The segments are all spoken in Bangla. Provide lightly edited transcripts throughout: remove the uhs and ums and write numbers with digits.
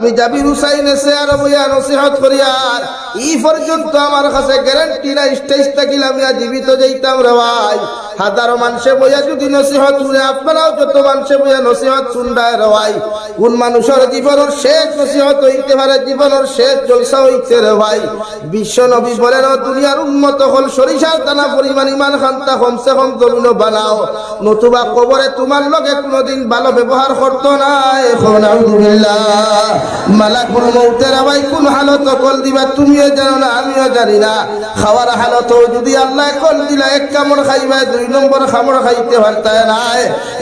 আমি জাবির হুসাইনে সে আর বইয়া নসিহত করিয়ার ই পর্যন্ত আমার কাছে গ্যারান্টি না স্টেজ থাকিলে আমি জীবিত যাইতাম রে ভাই। হাজারো মানুষে বইয়া যদি নসিহত শুনে, আপনারাও যত মানুষে বইয়া নসিহত শুনবায় রে ভাই, কোন মানুষের জীবনের শেষ নসিহত হইতে পারে, জীবনের শেষ জলসা হইতে রে ভাই। বিশ্ব নবী বলেন, দুনিয়ার উন্মত হল সরিষার দানা পরিমাণ ইমান খান্তা কমসে কম জমিন বানাও, নতুবা কবরে তোমার লগে কোনোদিন ভালো ব্যবহার করতো না। এখন আলহামদুলিল্লাহ মালাকুল মউতের ভাই কোন হালত কল দিবা তুমিও জানো না, আমিও জানি না। খাওয়ার হালত যদি আল্লাহ কল দিলা এক কামড় খাইবা, 2 নম্বর কামড় খাইতে পারতায় না।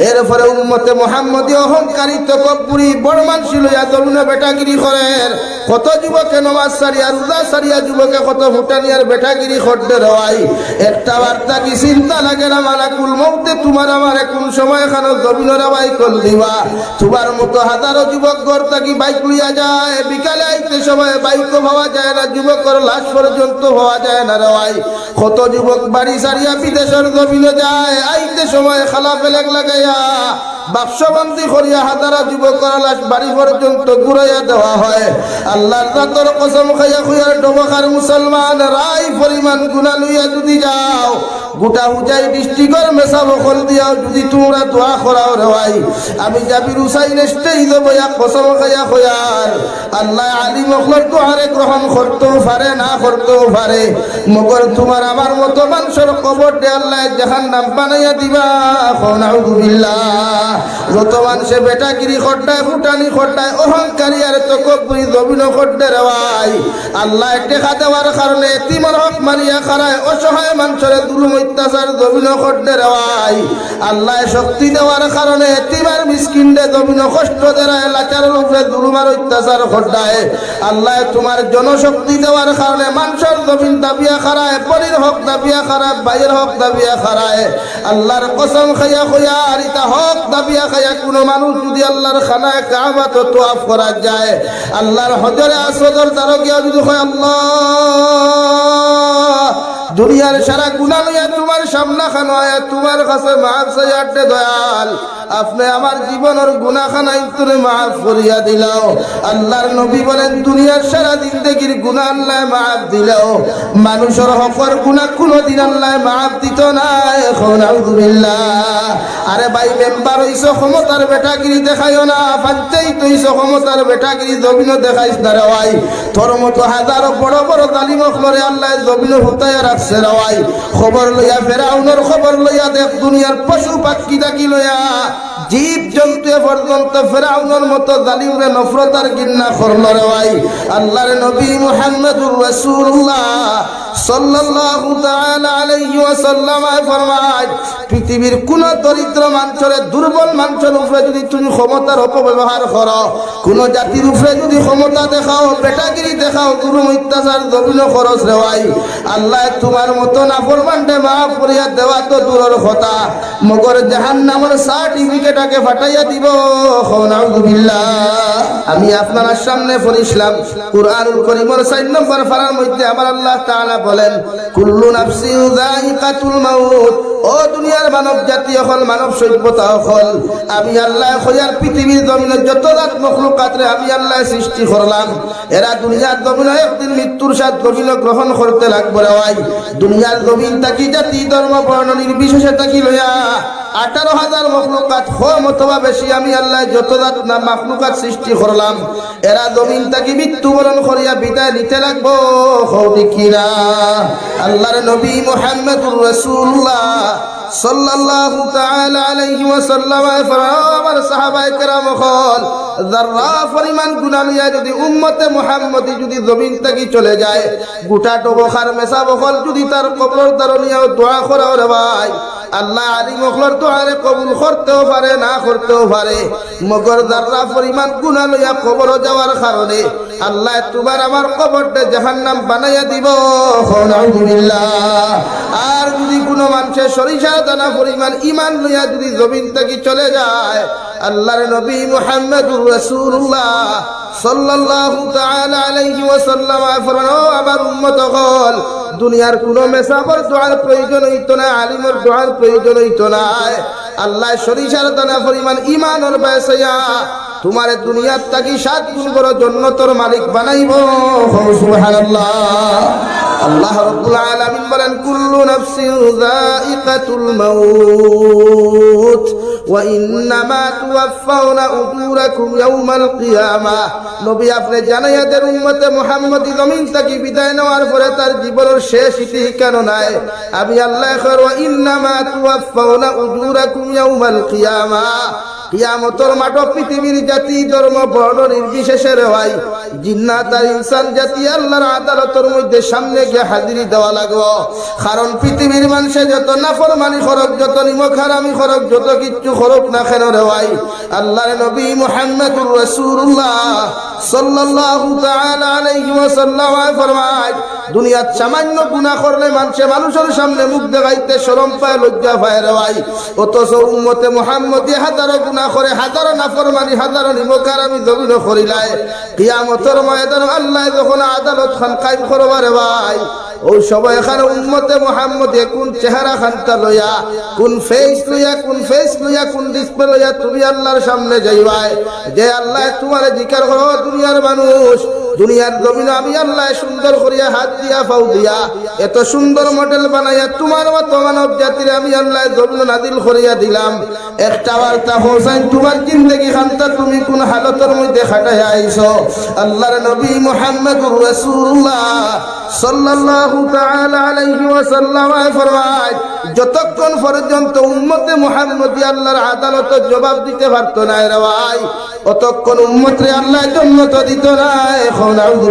এরপরে উম্মতে মুহাম্মদী অহংকারী তকব্বুরি বড় মানুষ লইয়া জমিনে বেটাগিরি করেন। কত যুবকে নমাজ সারিয়া রোজা সারিয়া যুবকে কত ফুটানিয়ার বেটাগিরি করতে রওয়াই। একটা বার্তা কি চিন্তা লাগে না, মালাকুল মউতে তোমার আমার কোন সময় খানো জমিনের ভাই কল দিবা। তোমার মতো হাজারো যুবক ঘর থাকি বাইক লইয়া যায়, বিকালে আইতে সময় বাইকও পাওয়া যায় না, যুবকের লাশ পর্যন্ত পাওয়া যায় না রে ভাই। কত যুবক বাড়ি সারিয়া বিদেশের জমিনে যায়, আইতে সময় খালা ফেলেক লাগাইয়া বাক্সবন্দি করিয়া হাজারা যুবকের লাশ বাড়ি পর্যন্ত ঘুরাইয়া দেওয়া হয়। আল্লাহর রাতের কসম খাইয়া খুইয়ার ডবখার মুসলমান রাই পরিমাণ গুনাহ লইয়া যদি যাও, গোটা হুজাই ডিস্ট্রিক্টর মেসা বকল দিয়াও যদি তোমরা দোয়া করাও রে ভাই, আমি জাবির হুসাইন স্টেজে বইয়া কসম খাইয়া খুইয়ার আল্লাহ আলী মখলর দোয়ারে গ্রহণ করতেও পারে, না করতেও পারে, মগর তোমার আমার মতো মানুষের কবর দে আল্লাহ জাহান্নাম বানাইয়া দিবা। নাউযুবিল্লাহ। যত মানুষে বেটাগিরি খড্ডায় ফুটানি খড্ডায় অহংকারী আর তকব্বুরি জমিন খড্ডে রে ভাই, আল্লাহ টেকা দেওয়ার কারণে এতিমের হক মারিয়া খারায়, অসহায় মানুষের জুলুম অত্যাচার জমিন খড্ডে রে ভাই, আল্লাহ শক্তি দেওয়ার কারণে এতিমের মিসকিনরে জমিন কষ্ট দেয়, লাচারের উপরে জুলুম আর অত্যাচার খড্ডায়, আল্লাহ তোমার জনশক্তি দেওয়ার কারণে মানুষের জমিন দাবিয়া খারায়, পরির হক দাবিয়া খারায়, ভাইয়ের হক দাবিয়া খারায়। আল্লাহর কসম খাইয়া খুইয়া আর ইতা হক দাবিয়া খাইয়া কোন মানুষ যদি আল্লাহর খানায় কাবা তো তোয়াফ করা যায়, আল্লাহর হজরে আসওয়াদের দ্বারকিয়া যদি হয় আল্লাহ দুনিয়ার সারা গুনাহ লইয়া তোমার সামনা খানো আয়া তোমার কাছে মাফ চাইতে দয়াল, আপনি আমার জীবনের গুনাহ খানাই তুমি মাফ করিয়া দিলাও। আল্লাহর নবী বলেন, দুনিয়ার সারা জিন্দেগির গুনাহ আল্লাহ মাফ দিলাও, মানুষের হকের গুনাহ কোনদিন আল্লাহ মাফ দিত না। এখন আলহামদুলিল্লাহ। আরে ভাই মেম্বার হইছো, ক্ষমতার বেটাগিরি দেখাইও না, পঞ্চায়েত হইছো, ক্ষমতার বেটাগিরি জমিন দেখাইছ না রে ভাই। তোর মতো হাজারো বড় বড় জালিম খলরে আল্লাহ জমিন হুতাইয়া রাখছে রে ভাই। খবর লইয়া ফেরাউনের খবর লইয়া দেখ, দুনিয়ার পশু পাখি ডাকি লইয়া জীব জন্তু পর্যন্ত ফেরাউনের মতো জালিমরে নফরত আর ঘৃণা করল রে ভাই। আল্লাহর নবী মুহাম্মদুর রাসূলুল্লাহ সাল্লাল্লাহু তাআলা আলাইহি ওয়াসাল্লাম ফরমায়, পৃথিবীর কোন দরিদ্র মানুষের দুর্বল মানুষের উপরে যদি তুমি ক্ষমতার অপব্যবহার করো, কোন জাতির উপরে যদি ক্ষমতা দেখাও, বেটাগিরি দেখাও, জুলুম অত্যাচার জমিন খরচ রে ভাই, আল্লাহ তোমার মতো নাফরমানকে মাফ করিয়া দেওয়া তো দূরের কথা, মগর জাহান্নামের সার্টিফিকেটকে ফাটাইয়া দিব। নাউযুবিল্লাহ। আমি আপনার সামনে পড়িলাম কুরআনুল কারীমের 4 নম্বর পারার মধ্যে আমার আল্লাহ তাআলা বলেন, কুল্লু নাফসিন যায়িকাতুল মাউত। ও দুনিয়ার মানব জাতি হল, মানব সভ্যতা হল, আমি আল্লাহ খয়ার পৃথিবীর জমিনে যত জাত মখলুকাত রে আমি আল্লাহ সৃষ্টি করলাম, এরা দুনিয়ার জমিনে একদিন মৃত্যুর স্বাদ জমিন গ্রহণ করতে লাগবে রে ভাই। দুনিয়ার জমিন থাকি জাতি ধর্ম বর্ণ নির্বিশেষে থাকি লইয়া 18,000 মখলুকাত কম অথবা বেশি আমি আল্লাহ যত জাত না মখলুকাত সৃষ্টি করলাম, এরা জমিন থাকি মৃত্যুবরণ করিয়া বিদায় নিতে লাগবো। কিনা আল্লাহর নবী মুহাম্মদুর রাসূলুল্লাহ সাল্লাল্লাহু তাআলা আলাইহি ওয়াসাল্লাম আমার সাহাবায়ে কেরাম হল, যারা পরিমাণ গুনাহ লইয়া যদি উম্মতে মুহাম্মদী যদি জমিন থেকে চলে যায়, গোটা ডবখার মেসা বখল যদি তার কবরের দারনিয়াও দোয়া করা রে ভাই, আল্লাহ আলী মখলর দোয়ারে কবুল করতেও পারে, না করতেও পারে, মগর যারা পরিমাণ গুনাহ লইয়া কবর যাওয়ার কারণে আল্লাহ তোমার আমার কবরটা জাহান্নাম বানাইয়া দিব। আলহামদুলিল্লাহ। আর যদি কোনো মানুষের সরিষা দানা পরিমাণ ঈমান লইয়া যদি জমিন থেকে চলে যায়, আল্লাহর নবী মুহাম্মদুর রাসূলুল্লাহ সাল্লাল্লাহু তাআলা আলাইহি ওয়াসাল্লাম ফরমান, ও আমার উম্মত হল, দুনিয়ার কোনো মেসাবর দোয়ার প্রয়োজন হইতো না, আলিমের দোয়ার প্রয়োজন হইতো না, আল্লাহ সরিষার দানা পরিমাণ ঈমানের বাসায়া তোমারে দুনিয়ার থাকি 7 গুণ বড় জান্নাতের মালিক বানাইব। সুবহানাল্লাহ। আল্লাহ রাব্বুল আলামিন বলেন কুল্লু নাফসিন যায়িকাতুল মাউত ওয়া ইন্নামা তুওয়াফাউনা উজুরাকুম ইয়াওমাল কিয়ামাহ। নবী আপনি জানাইয়া দেন উম্মতে মুহাম্মদী জমিন থেকে বিদায় নেওয়ার পরে তার জীবনের শেষ ইতি কেন নাই। আমি আল্লাহ কর ওয়া ইন্নামা তুওয়াফাউনা উজুরাকুম ইয়াওমাল কিয়ামাহ। কিয়ামতের মাঠ পৃথিবীর জাতি ধর্ম বর্ণ নির্বিশেষে হয় জিন্নাত আর ইনসান জাতি আল্লাহর আদালতের মধ্যে সামনে গিয়ে হাজিরি দেওয়া লাগবে। কারণ পৃথিবীর মানুষে যত নাফরমানি খরক, যত নিমক হারামি খরক, যত কিচ্ছু খরক না কেন রে ভাই, আল্লাহর নবী মুহাম্মদুর রাসূলুল্লাহ সাল্লাল্লাহু তাআলা আলাইহি ওয়াসাল্লাম ফরমায় দুনিয়াত সামান্য গুনাহ করলে মানুষের সামনে মুখ দেখাইতে শরম পায়, লজ্জা পায় রে ভাই। অথচ উম্মতে মুহাম্মদী হাজারো গুনাহ করে, হাজারো নাফরমানি, হাজারো নিমকারামি জমিন করিলায় কিয়ামতের ময়দানে আল্লাহ যখন আদালত খান কায়েম করবে রে ভাই, ওই সবাই এখানে উম্মতে মুহাম্মদী কোন চেহারা খানটা লইয়া, কোন ফেস লইয়া, কোন ডিসপ্লে লইয়া তুমি আল্লাহর সামনে যাইবাই। যে আল্লাহ তোমারে জিকির করো দুনিয়ার মানুষ, দুনিয়ার জমিনে আমি আল্লাহ সুন্দর করিয়া হাত দিয়া পাও দিয়া এত সুন্দর মডেল বানাইয়া তোমার মতো মানব জাতির আমি আল্লাহ জমিন নাদিল করিয়া দিলাম। একটা বার্তা হোসেন তোমার জিন্দেগি খানটা তুমি কোন হালতের মধ্যে খাটাইয়া আইছো। আল্লাহর নবী মুহাম্মদুর রাসূলুল্লাহ সাল্লাল্লাহু তাআলা আলাইহি ওয়াসাল্লাম ফরমায় যতক্ষণ পর্যন্ত উম্মতে মুহাম্মদী আল্লাহর আদালতে জবাব দিতে পারতো না রে ভাই, অতক্ষণ উম্মতরে আল্লাহ জান্নাত দিত না। এখন আউযু